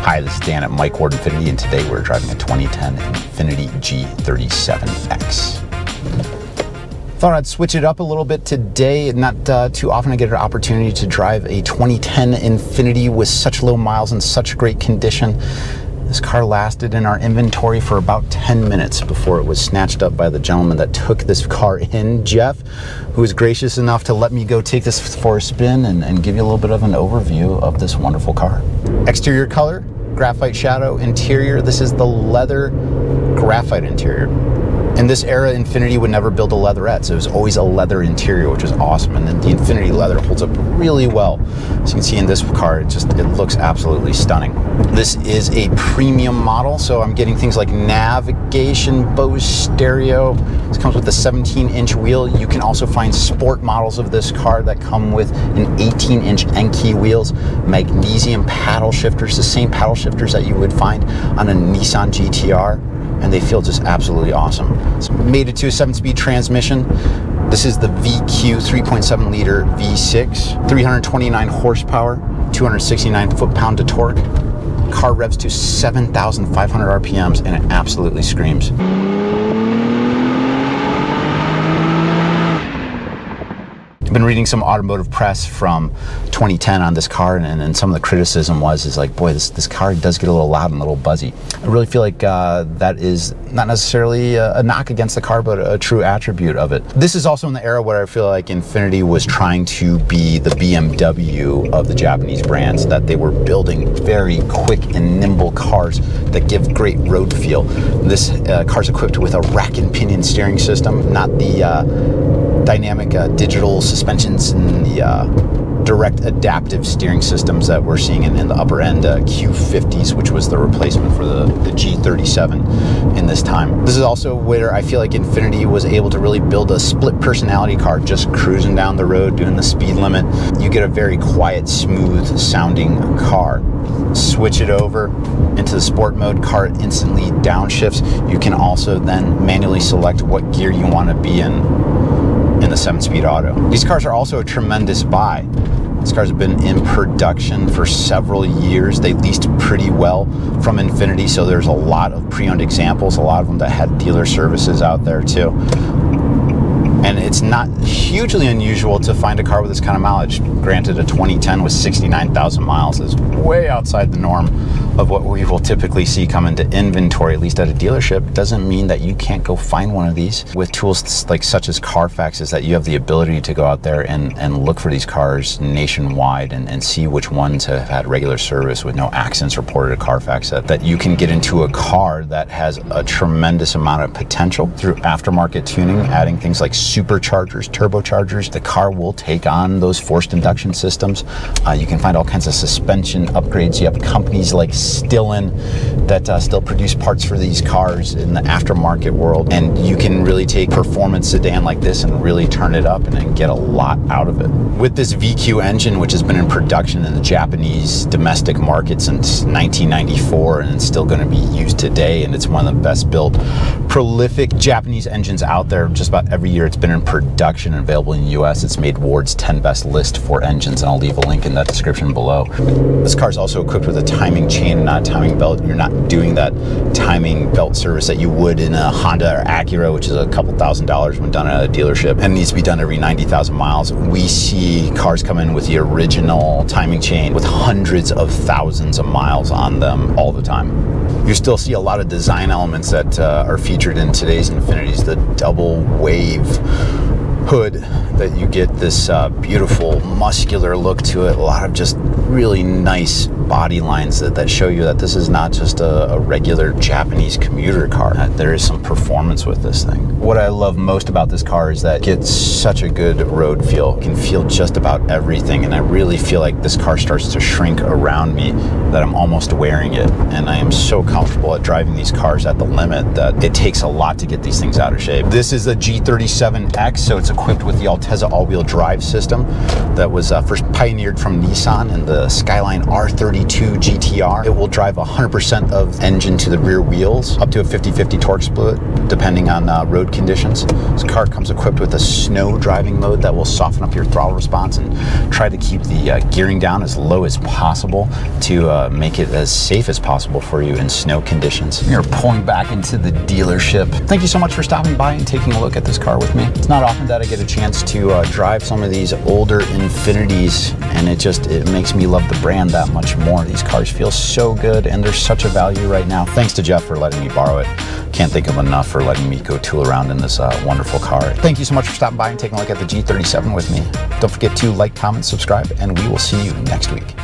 Hi, this is Dan at Ward INFINITI, and today we're driving a 2010 INFINITI G37X. Thought I'd switch it up a little bit today. Not too often I get an opportunity to drive a 2010 INFINITI with such low miles and such great condition. This car lasted in our inventory for about 10 minutes before it was snatched up by the gentleman that took this car in, Jeff, who was gracious enough to let me go take this for a spin and give you a little bit of an overview of this wonderful car. Exterior color, graphite shadow. Interior, this is the leather graphite interior. In this era, INFINITI would never build a leatherette, so it was always a leather interior, which was awesome. And then the INFINITI leather holds up really well. As you can see in this car, it looks absolutely stunning. This is a premium model, so I'm getting things like navigation, Bose stereo. This comes with a 17-inch wheel. You can also find sport models of this car that come with an 18-inch Enkei wheels, magnesium paddle shifters, the same paddle shifters that you would find on a Nissan GTR. And they feel just absolutely awesome. It's mated to a 7-speed transmission. This is the VQ 3.7 liter V6, 329 horsepower, 269 foot-pound of torque. Car revs to 7,500 RPMs, and it absolutely screams. I've been reading some automotive press from 2010 on this car, and some of the criticism is like, boy, this car does get a little loud and a little buzzy. I really feel like that is not necessarily a knock against the car, but a true attribute of it. This is also in the era where I feel like INFINITI was trying to be the BMW of the Japanese brands, that they were building very quick and nimble cars that give great road feel. This car's equipped with a rack and pinion steering system, not the dynamic digital suspensions and the direct adaptive steering systems that we're seeing in the upper end Q50s, which was the replacement for the G37 in this time. This is also where I feel like INFINITI was able to really build a split personality car, just cruising down the road, doing the speed limit. You get a very quiet, smooth sounding car. Switch it over into the sport mode, car instantly downshifts. You can also then manually select what gear you want to be in the 7-speed auto. These cars are also a tremendous buy. These cars have been in production for several years. They leased pretty well from INFINITI, so there's a lot of pre-owned examples, a lot of them that had dealer services out there too. And it's not hugely unusual to find a car with this kind of mileage. Granted, a 2010 with 69,000 miles is way outside the norm of what we will typically see come into inventory, at least at a dealership. Doesn't mean that you can't go find one of these. With tools like such as Carfax, is that you have the ability to go out there and look for these cars nationwide and see which ones have had regular service with no accidents reported at Carfax, that you can get into a car that has a tremendous amount of potential through aftermarket tuning, adding things like superchargers, turbochargers. The car will take on those forced induction systems. You can find all kinds of suspension upgrades. You have companies like Littleton that still produce parts for these cars in the aftermarket world, and you can really take performance sedan like this and really turn it up and get a lot out of it. With this VQ engine, which has been in production in the Japanese domestic market since 1994 and it's still going to be used today, and it's one of the best built, prolific Japanese engines out there. Just about every year it's been in production and available in the US. It's made Ward's 10 best list for engines, and I'll leave a link in that description below. This car is also equipped with a timing chain, not a timing belt. You're not doing that timing belt service that you would in a Honda or Acura, which is a couple $1,000s when done at a dealership, and it needs to be done every 90,000 miles. We see cars come in with the original timing chain with hundreds of thousands of miles on them all the time. You still see a lot of design elements that are featured in today's INFINITIs. The double wave hood, that you get this beautiful muscular look to it, a lot of just really nice body lines that show you that this is not just a regular Japanese commuter car. There is some performance with this thing. What I love most about this car is that it gets such a good road feel. You can feel just about everything, and I really feel like this car starts to shrink around me, that I'm almost wearing it. And I am so comfortable at driving these cars at the limit that it takes a lot to get these things out of shape. This is a G37X, so it's equipped with the Altezza all-wheel drive system that was first pioneered from Nissan in the Skyline R32 GTR. It will drive 100% of engine to the rear wheels, up to a 50-50 torque split, depending on road conditions. This car comes equipped with a snow driving mode that will soften up your throttle response and try to keep the gearing down as low as possible to make it as safe as possible for you in snow conditions. We're pulling back into the dealership. Thank you so much for stopping by and taking a look at this car with me. It's not often that I get a chance to drive some of these older Infinitis, and it makes me love the brand that much more. These cars feel so good, and they're such a value right now. Thanks to Jeff for letting me borrow it. Can't think of enough for letting me go tool around in this wonderful car. Thank you so much for stopping by and taking a look at the G37 with me. Don't forget to like, comment, subscribe, and we will see you next week.